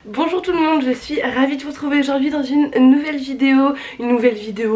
Bonjour tout le monde, je suis ravie de vous retrouver aujourd'hui dans une nouvelle vidéo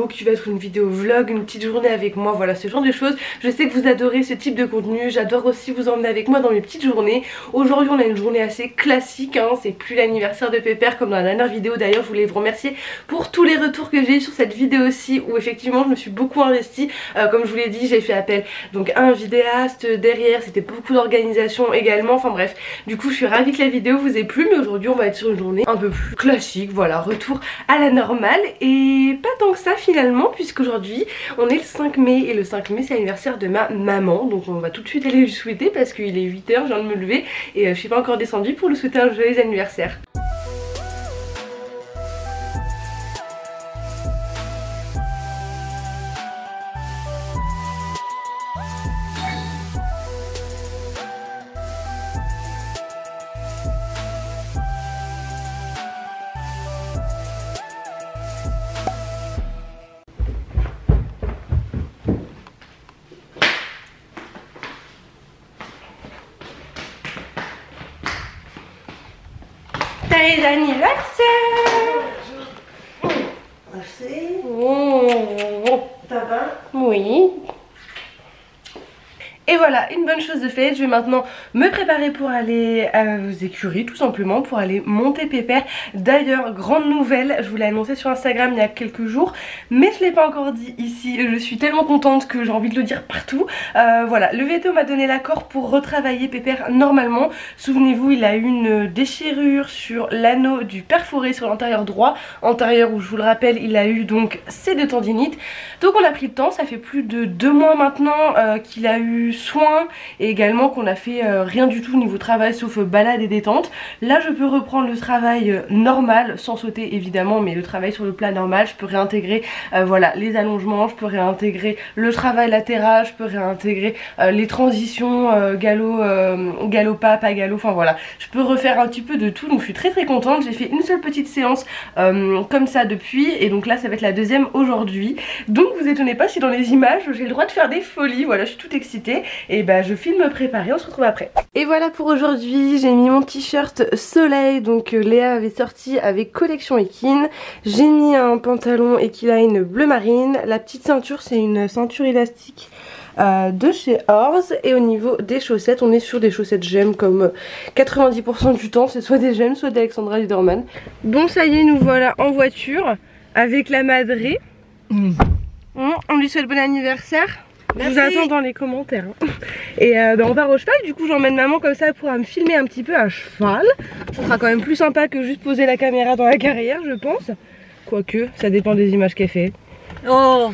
qui va être une vidéo vlog, une petite journée avec moi, voilà ce genre de choses. Je sais que vous adorez ce type de contenu, j'adore aussi vous emmener avec moi dans mes petites journées. Aujourd'hui on a une journée assez classique, hein. C'est plus l'anniversaire de Pépère comme dans la dernière vidéo. D'ailleurs je voulais vous remercier pour tous les retours que j'ai eu sur cette vidéo aussi, où effectivement je me suis beaucoup investie. Comme je vous l'ai dit, j'ai fait appel donc à un vidéaste, derrière c'était beaucoup d'organisation également, enfin bref. Du coup je suis ravie que la vidéo vous ait plu, mais aujourd'hui on va être sur une journée un peu plus classique, voilà, retour à la normale. Et pas tant que ça finalement, puisqu'aujourd'hui on est le 5 mai et le 5 mai c'est l'anniversaire de ma maman. Donc on va tout de suite aller lui souhaiter parce qu'il est 8 h, je viens de me lever et je suis pas encore descendue pour lui souhaiter un joyeux anniversaire. Joyeux anniversaire! Merci. Oh. Ça va? Oui. Et voilà, une bonne chose de faite, je vais maintenant me préparer pour aller aux écuries, tout simplement, pour aller monter Pépère. D'ailleurs, grande nouvelle, je vous l'ai annoncé sur Instagram il y a quelques jours, mais je ne l'ai pas encore dit ici. Je suis tellement contente que j'ai envie de le dire partout. Voilà, le veto m'a donné l'accord pour retravailler Pépère normalement. Souvenez-vous, il a eu une déchirure sur l'anneau du perforé sur l'antérieur droit. Antérieur où, je vous le rappelle, il a eu donc ces deux tendinites. Donc on a pris le temps, ça fait plus de 2 mois maintenant qu'il a eu soins, et également qu'on a fait rien du tout niveau travail sauf balade et détente. Là je peux reprendre le travail normal, sans sauter évidemment, mais le travail sur le plat normal. Je peux réintégrer voilà, les allongements, je peux réintégrer le travail latéral, je peux réintégrer les transitions galop-pas, pas galop, enfin voilà. Je peux refaire un petit peu de tout, donc je suis très contente. J'ai fait une seule petite séance comme ça depuis, et donc là ça va être la deuxième aujourd'hui. Donc vous étonnez pas si dans les images j'ai le droit de faire des folies, voilà, je suis toute excitée. Et bah je filme préparé, on se retrouve après. Et voilà pour aujourd'hui, j'ai mis mon t-shirt soleil, donc Léa avait sorti avec Collection Ekin. J'ai mis un pantalon Equiline bleu marine. La petite ceinture c'est une ceinture élastique de chez Horse. Et au niveau des chaussettes, on est sur des chaussettes gemmes comme 90% du temps, c'est soit des gemmes soit d'Alexandra Liederman. Bon ça y est, nous voilà en voiture avec la madrée. On lui souhaite bon anniversaire. Merci. Je vous attends dans les commentaires. Et on part au cheval, du coup j'emmène maman comme ça, elle pourra me filmer un petit peu à cheval. Ça sera quand même plus sympa que juste poser la caméra dans la carrière, je pense. Quoique, ça dépend des images qu'elle fait. Oh.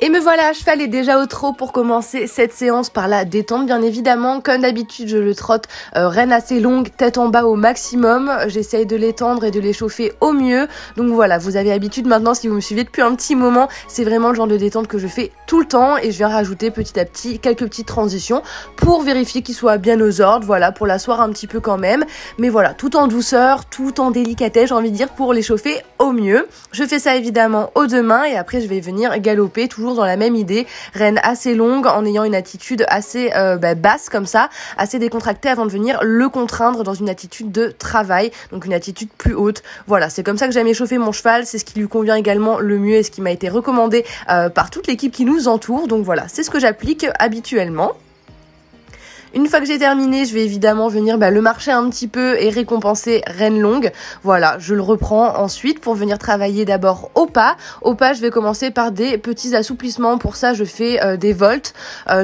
Et me voilà à cheval et déjà au trot pour commencer cette séance par la détente bien évidemment. Comme d'habitude je le trotte reine assez longue, tête en bas au maximum. J'essaye de l'étendre et de l'échauffer au mieux. Donc voilà, vous avez l'habitude maintenant si vous me suivez depuis un petit moment. C'est vraiment le genre de détente que je fais tout le temps et je viens rajouter petit à petit quelques petites transitions pour vérifier qu'il soit bien aux ordres. Voilà, pour l'asseoir un petit peu quand même. Mais voilà, tout en douceur, tout en délicatesse j'ai envie de dire pour l'échauffer au mieux. Je fais ça évidemment aux deux mains et après je vais venir galoper toujours dans la même idée, reine assez longue en ayant une attitude assez basse comme ça, assez décontractée avant de venir le contraindre dans une attitude de travail, donc une attitude plus haute. Voilà, c'est comme ça que j'aime échauffer mon cheval, c'est ce qui lui convient également le mieux et ce qui m'a été recommandé par toute l'équipe qui nous entoure, donc voilà, c'est ce que j'applique habituellement. Une fois que j'ai terminé, je vais évidemment venir le marcher un petit peu et récompenser reine longue. Voilà, je le reprends ensuite pour venir travailler d'abord au pas. Au pas, je vais commencer par des petits assouplissements. Pour ça, je fais des volts.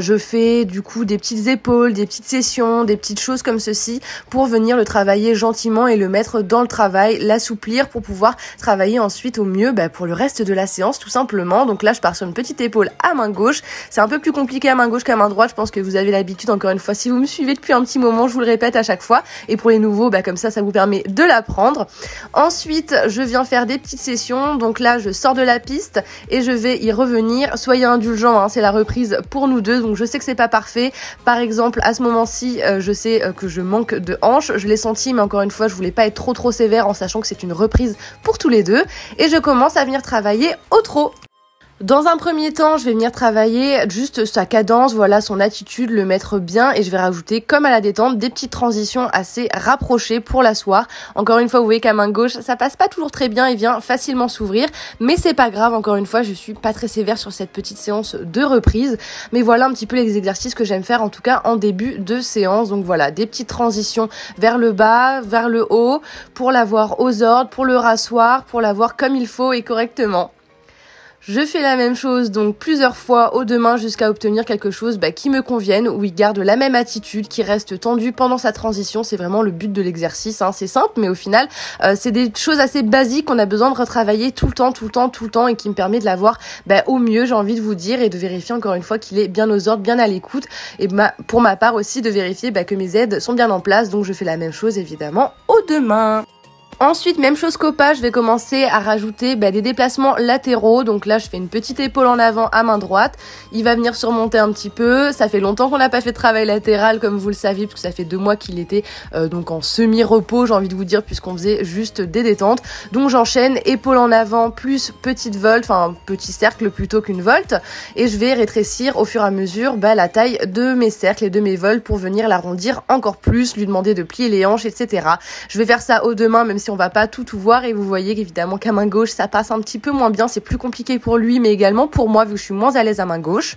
Je fais du coup des petites épaules, des petites sessions, des petites choses comme ceci pour venir le travailler gentiment et le mettre dans le travail, l'assouplir pour pouvoir travailler ensuite au mieux pour le reste de la séance tout simplement. Donc là, je pars sur une petite épaule à main gauche. C'est un peu plus compliqué à main gauche qu'à main droite. Je pense que vous avez l'habitude encore une fois. Si vous me suivez depuis un petit moment, je vous le répète à chaque fois. Et pour les nouveaux, comme ça vous permet de l'apprendre. Ensuite, je viens faire des petites sessions. Donc là, je sors de la piste et je vais y revenir. Soyez indulgents, hein, c'est la reprise pour nous deux. Donc je sais que c'est pas parfait. Par exemple, à ce moment-ci, je sais que je manque de hanches. Je l'ai senti, mais encore une fois, je voulais pas être trop sévère en sachant que c'est une reprise pour tous les deux. Et je commence à venir travailler au trot. Dans un premier temps, je vais venir travailler juste sa cadence, voilà, son attitude, le mettre bien et je vais rajouter, comme à la détente, des petites transitions assez rapprochées pour l'asseoir. Encore une fois, vous voyez qu'à main gauche, ça passe pas toujours très bien, il vient facilement s'ouvrir, mais c'est pas grave, encore une fois, je suis pas très sévère sur cette petite séance de reprise, mais voilà un petit peu les exercices que j'aime faire, en tout cas en début de séance. Donc voilà, des petites transitions vers le bas, vers le haut, pour l'avoir aux ordres, pour le rasseoir, pour l'avoir comme il faut et correctement. Je fais la même chose donc plusieurs fois aux deux mains jusqu'à obtenir quelque chose qui me convienne, où il garde la même attitude, qui reste tendu pendant sa transition. C'est vraiment le but de l'exercice, hein. C'est simple, mais au final, c'est des choses assez basiques qu'on a besoin de retravailler tout le temps et qui me permet de l'avoir au mieux, j'ai envie de vous dire, et de vérifier encore une fois qu'il est bien aux ordres, bien à l'écoute. Et pour ma part aussi, de vérifier que mes aides sont bien en place. Donc je fais la même chose évidemment aux deux mains. Ensuite, même chose qu'au pas, je vais commencer à rajouter des déplacements latéraux. Donc là, je fais une petite épaule en avant à main droite. Il va venir surmonter un petit peu. Ça fait longtemps qu'on n'a pas fait de travail latéral, comme vous le savez, parce que ça fait 2 mois qu'il était donc en semi-repos, j'ai envie de vous dire, puisqu'on faisait juste des détentes. Donc j'enchaîne épaule en avant plus petite volte, enfin petit cercle plutôt qu'une volte. Et je vais rétrécir au fur et à mesure la taille de mes cercles et de mes volts pour venir l'arrondir encore plus, lui demander de plier les hanches, etc. Je vais faire ça aux deux mains, même si on va pas tout voir, et vous voyez qu'évidemment qu'à main gauche ça passe un petit peu moins bien, c'est plus compliqué pour lui mais également pour moi vu que je suis moins à l'aise à main gauche.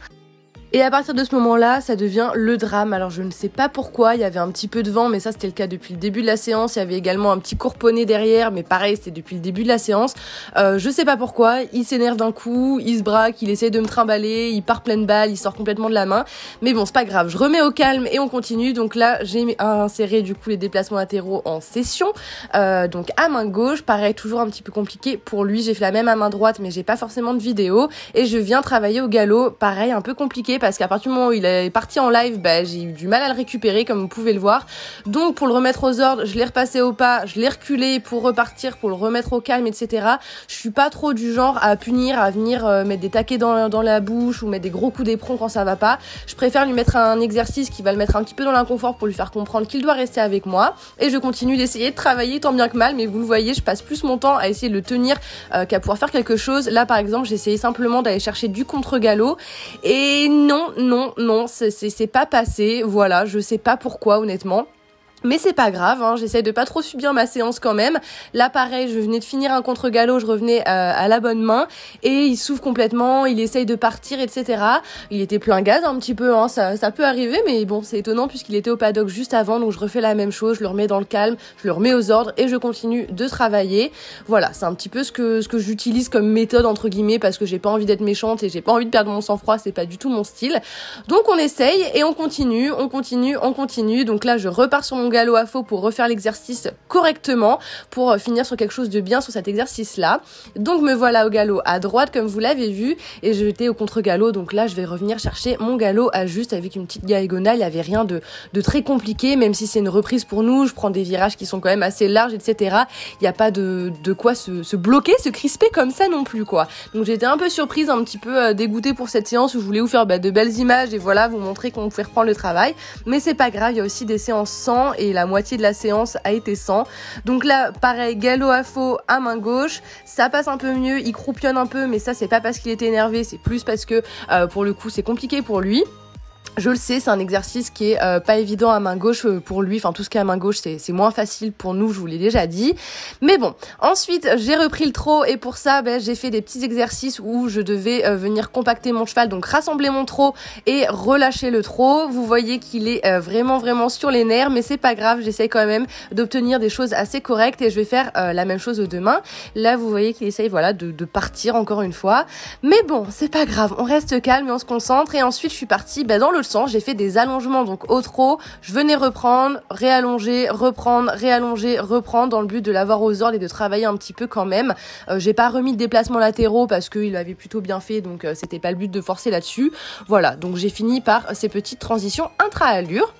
Et à partir de ce moment-là, ça devient le drame. Alors je ne sais pas pourquoi, il y avait un petit peu de vent, mais ça c'était le cas depuis le début de la séance. Il y avait également un petit courponnet derrière, mais pareil, c'était depuis le début de la séance. Je sais pas pourquoi, il s'énerve d'un coup, il se braque, il essaie de me trimballer, il part pleine balle, il sort complètement de la main. Mais bon, c'est pas grave, je remets au calme et on continue. Donc là, j'ai inséré du coup les déplacements latéraux en session. Donc à main gauche, pareil, toujours un petit peu compliqué pour lui. J'ai fait la même à main droite, mais j'ai pas forcément de vidéo. Et je viens travailler au galop, pareil, un peu compliqué, parce qu'à partir du moment où il est parti en live, j'ai eu du mal à le récupérer comme vous pouvez le voir. Donc pour le remettre aux ordres, je l'ai repassé au pas, je l'ai reculé pour repartir, pour le remettre au calme, etc. Je suis pas trop du genre à punir, à venir mettre des taquets dans la bouche ou mettre des gros coups d'éperon quand ça va pas. Je préfère lui mettre un exercice qui va le mettre un petit peu dans l'inconfort pour lui faire comprendre qu'il doit rester avec moi. Et je continue d'essayer de travailler tant bien que mal, mais vous le voyez, je passe plus mon temps à essayer de le tenir qu'à pouvoir faire quelque chose. Là par exemple, j'ai essayé simplement d'aller chercher du contre-galop et non, c'est pas passé, voilà, je sais pas pourquoi honnêtement. Mais c'est pas grave, hein, j'essaie de pas trop subir ma séance quand même. Là pareil, je venais de finir un contre-galop, je revenais à la bonne main et il s'ouvre complètement, il essaye de partir, etc. Il était plein gaz un petit peu, hein, ça peut arriver, mais bon, c'est étonnant puisqu'il était au paddock juste avant, donc je refais la même chose, je le remets dans le calme, je le remets aux ordres et je continue de travailler. Voilà, c'est un petit peu ce que j'utilise comme méthode entre guillemets, parce que j'ai pas envie d'être méchante et j'ai pas envie de perdre mon sang-froid, c'est pas du tout mon style. Donc on essaye et on continue. Donc là je repars sur mon galop à faux pour refaire l'exercice correctement, pour finir sur quelque chose de bien sur cet exercice-là. Donc me voilà au galop à droite comme vous l'avez vu et j'étais au contre-galop, donc là je vais revenir chercher mon galop à juste avec une petite diagonale. Il n'y avait rien de très compliqué, même si c'est une reprise pour nous, je prends des virages qui sont quand même assez larges, etc. Il n'y a pas de quoi se bloquer, se crisper comme ça non plus, quoi. Donc j'étais un peu surprise, un petit peu dégoûtée pour cette séance où je voulais vous faire de belles images et voilà, vous montrer qu'on pouvait reprendre le travail. Mais c'est pas grave, il y a aussi des séances sans et la moitié de la séance a été sans. Donc là, pareil, galop à faux à main gauche, ça passe un peu mieux, il croupionne un peu, mais ça c'est pas parce qu'il était énervé, c'est plus parce que pour le coup c'est compliqué pour lui. Je le sais, c'est un exercice qui est pas évident à main gauche pour lui, enfin tout ce qui est à main gauche c'est moins facile pour nous, je vous l'ai déjà dit. Mais bon, ensuite j'ai repris le trot et pour ça j'ai fait des petits exercices où je devais venir compacter mon cheval, donc rassembler mon trot et relâcher le trot. Vous voyez qu'il est vraiment sur les nerfs, mais c'est pas grave, j'essaye quand même d'obtenir des choses assez correctes et je vais faire la même chose demain. Là vous voyez qu'il essaye de partir encore une fois, mais bon c'est pas grave, on reste calme et on se concentre. Et ensuite je suis partie dans le sens, j'ai fait des allongements donc au trot, je venais reprendre, réallonger, reprendre, réallonger, reprendre dans le but de l'avoir aux ordres et de travailler un petit peu quand même. J'ai pas remis de déplacements latéraux parce qu'il avait plutôt bien fait, donc c'était pas le but de forcer là-dessus. Voilà, donc j'ai fini par ces petites transitions intra-allure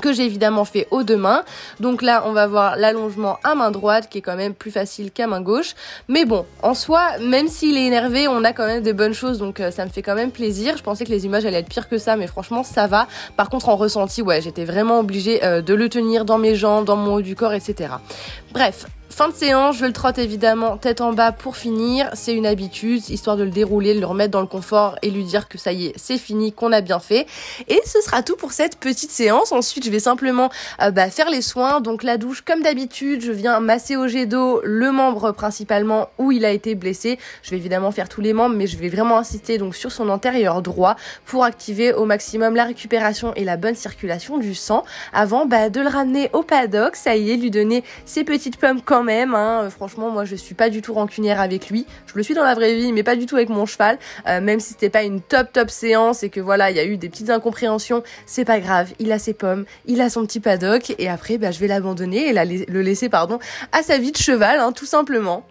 que j'ai évidemment fait aux deux mains. Donc là on va voir l'allongement à main droite qui est quand même plus facile qu'à main gauche, mais bon en soi même s'il est énervé on a quand même des bonnes choses, donc ça me fait quand même plaisir. Je pensais que les images allaient être pires que ça, mais franchement ça va. Par contre en ressenti j'étais vraiment obligée de le tenir dans mes jambes, dans mon haut du corps, etc. Bref, fin de séance, je le trotte évidemment tête en bas pour finir, c'est une habitude, histoire de le dérouler, de le remettre dans le confort et lui dire que ça y est, c'est fini, qu'on a bien fait. Et ce sera tout pour cette petite séance. Ensuite, je vais simplement faire les soins, donc la douche comme d'habitude, je viens masser au jet d'eau le membre principalement où il a été blessé. Je vais évidemment faire tous les membres, mais je vais vraiment insister donc sur son antérieur droit pour activer au maximum la récupération et la bonne circulation du sang avant de le ramener au paddock, ça y est, lui donner ses petites pommes quand même, hein. Franchement moi je suis pas du tout rancunière avec lui, je le suis dans la vraie vie mais pas du tout avec mon cheval, même si c'était pas une top séance et que voilà il y a eu des petites incompréhensions, c'est pas grave, il a ses pommes, il a son petit paddock et après je vais l'abandonner et le laisser à sa vie de cheval, hein, tout simplement.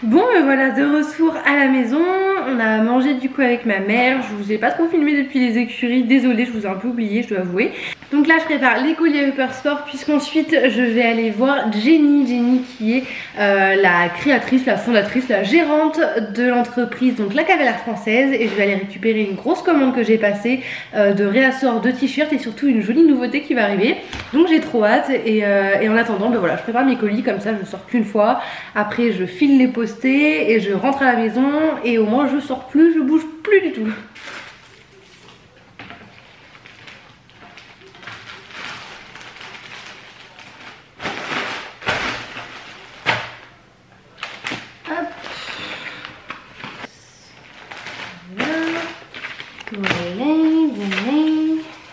Bon voilà, de retour à la maison, on a mangé du coup avec ma mère, je vous ai pas trop filmé depuis les écuries, désolée, je vous ai un peu oublié, je dois avouer. Donc là je prépare les colliers Upper Sport puisqu'ensuite je vais aller voir Jenny qui est la créatrice, la fondatrice, la gérante de l'entreprise, donc la Cavalière Française, et je vais aller récupérer une grosse commande que j'ai passée de réassort de t-shirts et surtout une jolie nouveauté qui va arriver. Donc j'ai trop hâte et en attendant voilà, je prépare mes colis, comme ça je sors qu'une fois, après je file les poster et je rentre à la maison et au moins je sors plus, je bouge plus du tout.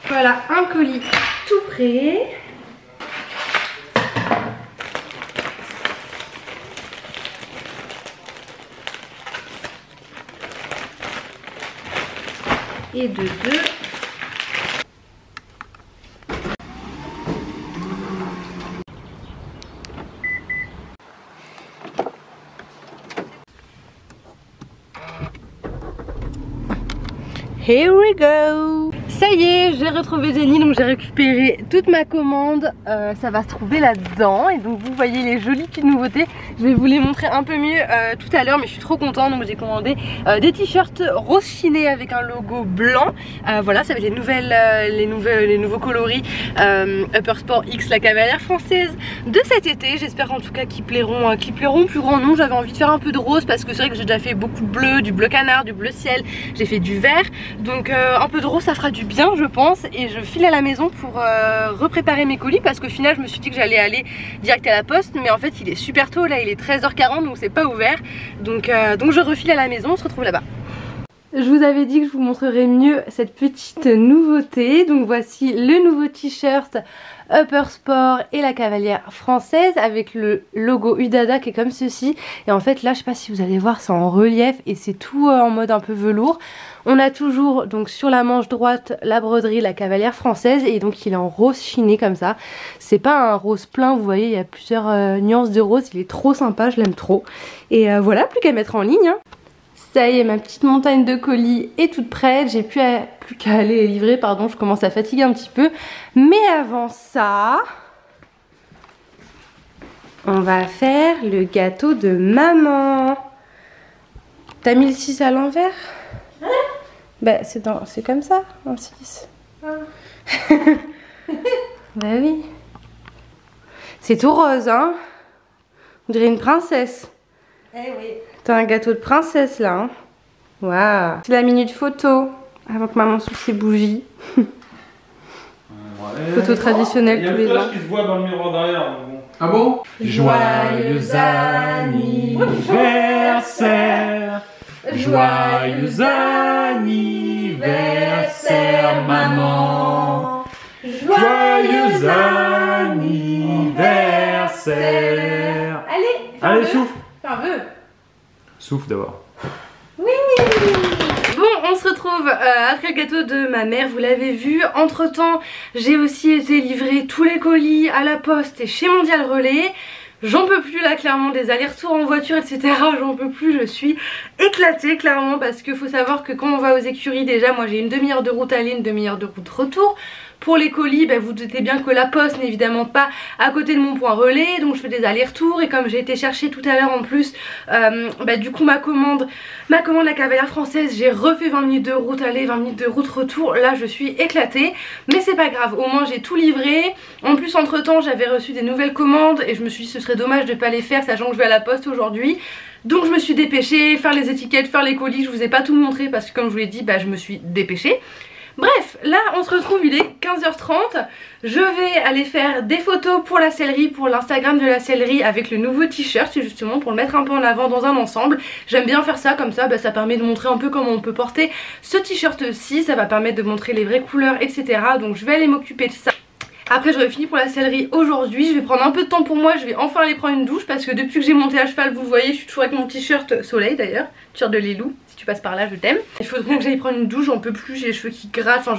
Voilà, un colis tout prêt. Et de deux. Here we go! Ça y est, j'ai retrouvé Jenny, donc j'ai récupéré toute ma commande, ça va se trouver là-dedans. Et donc vous voyez les jolies petites nouveautés. Je vais vous les montrer un peu mieux tout à l'heure, mais je suis trop contente. Donc j'ai commandé des t-shirts rose chiné avec un logo blanc. Voilà, ça va être les nouveaux coloris Upper Sport X, la cavalière française de cet été. J'espère en tout cas qu'ils plairont plus grand nombre. J'avais envie de faire un peu de rose parce que c'est vrai que j'ai déjà fait beaucoup de bleu, du bleu canard, du bleu ciel. J'ai fait du vert, donc un peu de rose ça fera du bien je pense. Et je file à la maison pour repréparer mes colis parce qu'au final je me suis dit que j'allais aller direct à la poste, mais en fait il est super tôt là, il est 13h40 donc c'est pas ouvert, donc je refile à la maison. On se retrouve là-bas. Je vous avais dit que je vous montrerais mieux cette petite nouveauté. Donc voici le nouveau t-shirt Upper Sport et la cavalière française avec le logo Udada qui est comme ceci. Et en fait là je sais pas si vous allez voir, c'est en relief et c'est tout en mode un peu velours. On a toujours donc sur la manche droite la broderie la cavalière française et donc il est en rose chiné comme ça. C'est pas un rose plein, vous voyez il y a plusieurs nuances de rose, il est trop sympa, je l'aime trop. Et voilà, plus qu'à mettre en ligne hein. Ça y est, ma petite montagne de colis est toute prête. J'ai plus qu'à aller les livrer, pardon, je commence à fatiguer un petit peu. Mais avant ça, on va faire le gâteau de maman. T'as mis le 6 à l'envers? Ouais. Bah c'est comme ça, un 6. Ah. Bah oui. C'est tout rose, hein. On dirait une princesse. Eh oui. T'as un gâteau de princesse là, hein. Waouh. C'est la minute photo avant que maman souffle ses bougies. Ouais. Photo traditionnelle tous les ans. Il y a le qui se voit dans le miroir derrière. Bon. Ah bon? Joyeux anniversaire, joyeux anniversaire maman, joyeux anniversaire. Allez, souffle. Fais un vœu. Souffle d'abord. Oui. Bon, on se retrouve après le gâteau de ma mère, vous l'avez vu. Entre temps, j'ai aussi été livrer tous les colis à la poste et chez Mondial Relais. J'en peux plus là, clairement, des allers-retours en voiture, etc. J'en peux plus, je suis éclatée clairement parce qu'il faut savoir que quand on va aux écuries, déjà moi j'ai une demi-heure de route aller, une demi-heure de route retour. Pour les colis, bah, vous doutez bien que la poste n'est évidemment pas à côté de mon point relais, donc je fais des allers-retours et comme j'ai été chercher tout à l'heure en plus, bah, du coup ma commande la cavalière française, j'ai refait 20 minutes de route aller, 20 minutes de route retour, là je suis éclatée, mais c'est pas grave, au moins j'ai tout livré. En plus entre temps j'avais reçu des nouvelles commandes et je me suis dit ce serait dommage de pas les faire sachant que je vais à la poste aujourd'hui. Donc je me suis dépêchée, faire les étiquettes, faire les colis, je vous ai pas tout montré parce que comme je vous l'ai dit, bah, je me suis dépêchée. Bref, là on se retrouve, il est 15h30. Je vais aller faire des photos pour la sellerie, pour l'Instagram de la sellerie avec le nouveau t-shirt, justement pour le mettre un peu en avant dans un ensemble. J'aime bien faire ça, comme ça bah, ça permet de montrer un peu comment on peut porter ce t-shirt-ci. Ça va permettre de montrer les vraies couleurs, etc. Donc je vais aller m'occuper de ça. Après j'aurai fini pour la sellerie aujourd'hui, je vais prendre un peu de temps pour moi, je vais enfin aller prendre une douche parce que depuis que j'ai monté à cheval, vous le voyez, je suis toujours avec mon t-shirt soleil d'ailleurs, t-shirt de Lilou, si tu passes par là je t'aime. Il faudrait bien que j'aille prendre une douche, j'en peux plus, j'ai les cheveux qui grattent, enfin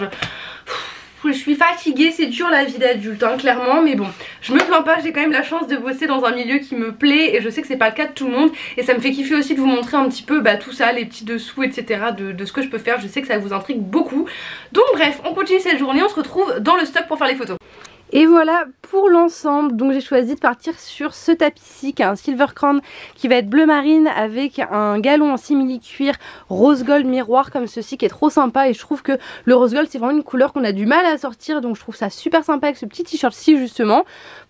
je suis fatiguée, c'est dur la vie d'adulte hein, clairement, mais bon, je me plains pas, j'ai quand même la chance de bosser dans un milieu qui me plaît et je sais que c'est pas le cas de tout le monde et ça me fait kiffer aussi de vous montrer un petit peu bah, tout ça, les petits dessous etc de ce que je peux faire, je sais que ça vous intrigue beaucoup. Donc bref, on continue cette journée, on se retrouve dans le stock pour faire les photos. Et voilà pour l'ensemble, donc j'ai choisi de partir sur ce tapis-ci qui est un Silver Crown qui va être bleu marine avec un galon en simili-cuir rose gold miroir comme ceci qui est trop sympa et je trouve que le rose gold c'est vraiment une couleur qu'on a du mal à sortir donc je trouve ça super sympa avec ce petit t-shirt-ci justement.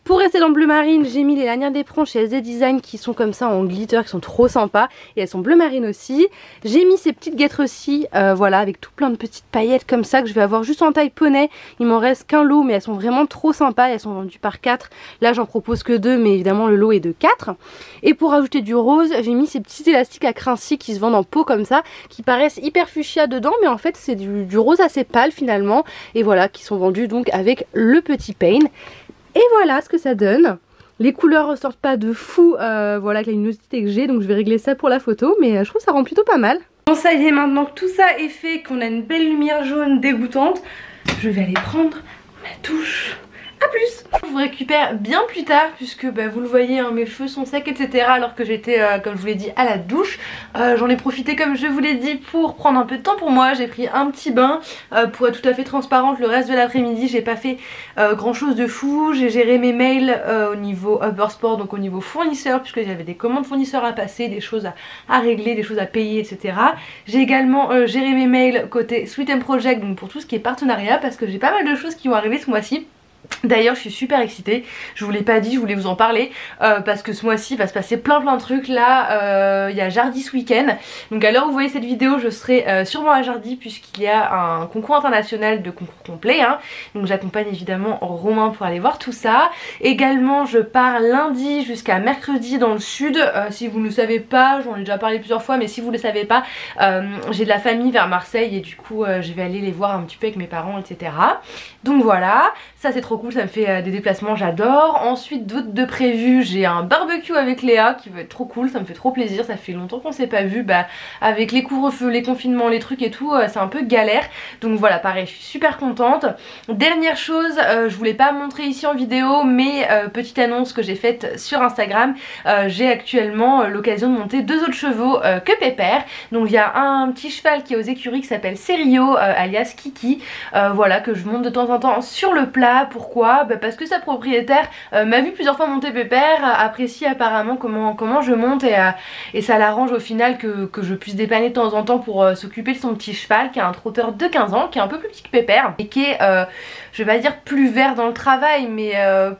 Pour rester dans bleu marine, j'ai mis les lanières d'éperon chez SD Design qui sont comme ça en glitter, qui sont trop sympas et elles sont bleu marine aussi. J'ai mis ces petites guêtres-ci, voilà, avec tout plein de petites paillettes comme ça que je vais avoir juste en taille poney. Il m'en reste qu'un lot mais elles sont vraiment trop sympas, elles sont vendues par 4. Là j'en propose que 2 mais évidemment le lot est de 4. Et pour rajouter du rose, j'ai mis ces petits élastiques à crin-ci qui se vendent en pot comme ça, qui paraissent hyper fuchsia dedans mais en fait c'est du rose assez pâle finalement. Et voilà, qui sont vendus donc avec le petit pain. Et voilà ce que ça donne. Les couleurs ressortent pas de fou, voilà, avec la luminosité que j'ai, donc je vais régler ça pour la photo, mais je trouve que ça rend plutôt pas mal. Bon ça y est, maintenant que tout ça est fait, qu'on a une belle lumière jaune dégoûtante, je vais aller prendre ma douche à plus. Je vous récupère bien plus tard puisque bah, vous le voyez hein, mes cheveux sont secs etc alors que j'étais comme je vous l'ai dit à la douche. J'en ai profité comme je vous l'ai dit pour prendre un peu de temps pour moi. J'ai pris un petit bain pour être tout à fait transparente. Le reste de l'après-midi j'ai pas fait grand chose de fou. J'ai géré mes mails au niveau Upper Sport, donc au niveau fournisseur, puisque j'avais des commandes fournisseurs à passer, des choses à régler, des choses à payer etc. J'ai également géré mes mails côté Sweet Project, donc pour tout ce qui est partenariat, parce que j'ai pas mal de choses qui vont arriver ce mois-ci. D'ailleurs je suis super excitée, je vous l'ai pas dit, je voulais vous en parler parce que ce mois-ci va se passer plein de trucs. Là il y a Jardy ce week-end, donc à l'heure où vous voyez cette vidéo je serai sûrement à Jardy puisqu'il y a un concours international de concours complet hein. Donc j'accompagne évidemment Romain pour aller voir tout ça. Également je pars lundi jusqu'à mercredi dans le sud. Si vous ne le savez pas, j'en ai déjà parlé plusieurs fois, mais si vous ne le savez pas, j'ai de la famille vers Marseille et du coup je vais aller les voir un petit peu avec mes parents etc. Donc voilà, ça c'est trop cool, ça me fait des déplacements, j'adore. Ensuite d'autres de prévus, j'ai un barbecue avec Léa qui va être trop cool, ça me fait trop plaisir, ça fait longtemps qu'on s'est pas vu, bah avec les couvre-feux, les confinements, les trucs et tout, c'est un peu galère. Donc voilà, pareil, je suis super contente. Dernière chose, je voulais pas montrer ici en vidéo, mais petite annonce que j'ai faite sur Instagram, j'ai actuellement l'occasion de monter 2 autres chevaux que Pépère. Donc il y a un petit cheval qui est aux écuries qui s'appelle Serio, alias Kiki, voilà, que je monte de temps en temps sur le plat. Pourquoi? Bah parce que sa propriétaire m'a vu plusieurs fois monter Pépère, apprécie apparemment comment je monte et ça l'arrange au final que je puisse dépanner de temps en temps pour s'occuper de son petit cheval qui a un trotteur de 15 ans, qui est un peu plus petit que Pépère et qui est, je vais pas dire plus vert dans le travail, mais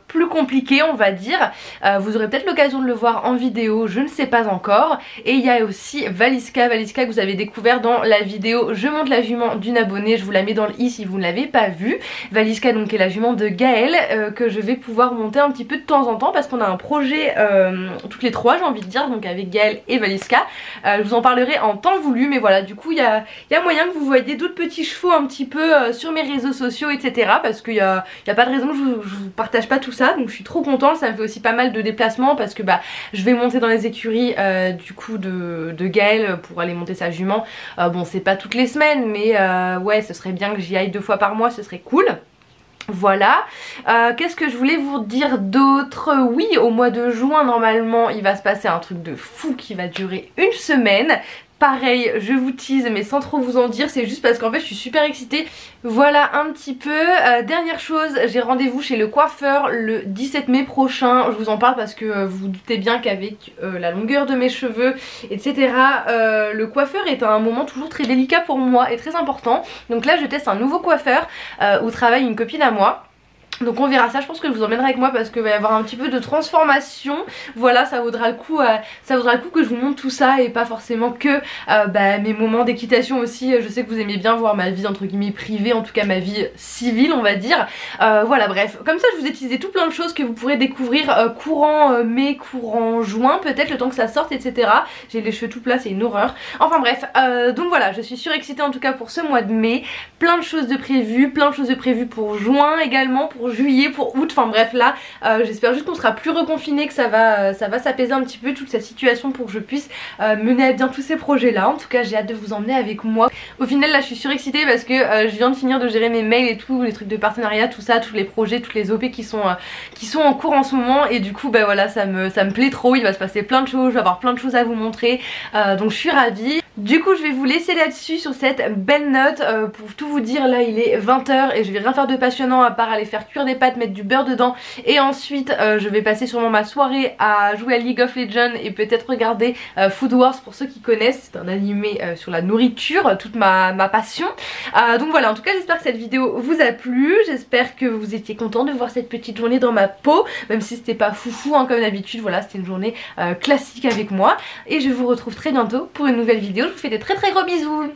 plus compliqué on va dire. Vous aurez peut-être l'occasion de le voir en vidéo, je ne sais pas encore. Et il y a aussi Valiska que vous avez découvert dans la vidéo Je monte la jument d'une abonnée, je vous la mets dans le i si vous ne l'avez pas vue. Valiska donc est la jument de Gaëlle que je vais pouvoir monter un petit peu de temps en temps parce qu'on a un projet toutes les trois j'ai envie de dire, donc avec Gaëlle et Valiska. Je vous en parlerai en temps voulu, mais voilà, du coup il y a moyen que vous voyez d'autres petits chevaux un petit peu sur mes réseaux sociaux etc. parce qu'il y a pas de raison que je vous partage pas tout ça, donc je suis trop contente. Ça me fait aussi pas mal de déplacements parce que bah je vais monter dans les écuries du coup de Gaëlle pour aller monter sa jument. Bon c'est pas toutes les semaines mais ouais ce serait bien que j'y aille 2 fois par mois, ce serait cool. Voilà, qu'est-ce que je voulais vous dire d'autre? Oui, au mois de juin normalement il va se passer un truc de fou qui va durer 1 semaine. Pareil, je vous tease mais sans trop vous en dire, c'est juste parce qu'en fait je suis super excitée. Voilà un petit peu. Dernière chose, j'ai rendez-vous chez le coiffeur le 17 mai prochain. Je vous en parle parce que vous vous doutez bien qu'avec la longueur de mes cheveux etc. Le coiffeur est un moment toujours très délicat pour moi et très important. Donc là je teste un nouveau coiffeur où travaille une copine à moi. Donc on verra ça, je pense que je vous emmènerai avec moi parce qu'il va y avoir un petit peu de transformation. Voilà, ça vaudra le coup que je vous montre tout ça et pas forcément que mes moments d'équitation aussi. Je sais que vous aimez bien voir ma vie entre guillemets privée, en tout cas ma vie civile on va dire. Voilà bref, comme ça je vous ai teasé tout plein de choses que vous pourrez découvrir courant mai, courant juin peut-être, le temps que ça sorte etc. J'ai les cheveux tout plats, c'est une horreur. Enfin bref, donc voilà, je suis surexcitée en tout cas pour ce mois de mai. Plein de choses de prévues, pour juin également, pour juillet, pour août, enfin bref là j'espère juste qu'on sera plus reconfiné, que ça va s'apaiser un petit peu toute cette situation pour que je puisse mener à bien tous ces projets là. En tout cas j'ai hâte de vous emmener avec moi. Au final là je suis surexcitée parce que je viens de finir de gérer mes mails et tout, les trucs de partenariat, tout ça, tous les projets, toutes les OP qui sont en cours en ce moment et du coup bah voilà ça me plaît trop, il va se passer plein de choses, je vais avoir plein de choses à vous montrer donc je suis ravie. Du coup je vais vous laisser là-dessus sur cette belle note. Pour tout vous dire là il est 20 h et je vais rien faire de passionnant à part aller faire cuire des pâtes, mettre du beurre dedans et ensuite je vais passer sûrement ma soirée à jouer à League of Legends et peut-être regarder Food Wars pour ceux qui connaissent, c'est un animé sur la nourriture, toute ma passion. Donc voilà, en tout cas j'espère que cette vidéo vous a plu, j'espère que vous étiez contents de voir cette petite journée dans ma peau, même si c'était pas foufou hein, comme d'habitude. Voilà, c'était une journée classique avec moi et je vous retrouve très bientôt pour une nouvelle vidéo. Je vous fais des très gros bisous.